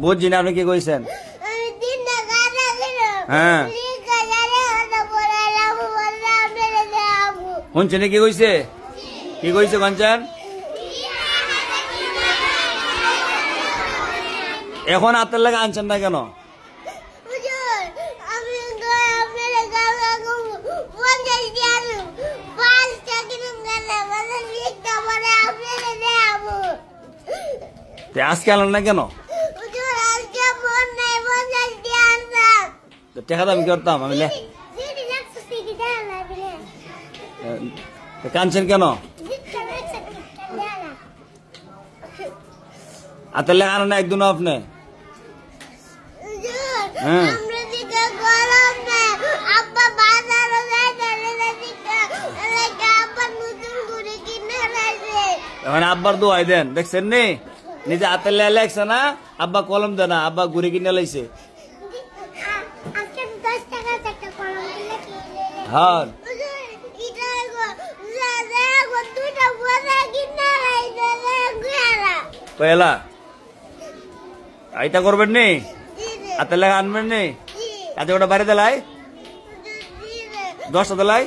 বুঝছি না আপনি কি কইছেন? হ্যাঁ শুনছেন কি কইছে? কি কইছে কাঞ্চন? এখন আপনার লাগে আনছেন না কেন? আজকে আনলেন না কেন? টাকা দাবি করতাম আমি। কানছেন কেন? আপনার লেগে আনেন না একদিনও আপনি? হ্যাঁ এখন আব্বার দোয়াই দেন, দেখছেন নি? নিজে হাতে লেখছে না, আব্বা কলম দেয় না, আব্বা ঘুরে কিনে লাইছে। হ্যাঁ পয়লা এইটা করবেন নি, হাতে লেখা আনবেন নি, এত ওটা বাড়ি দেলাই 10টা দেলাই।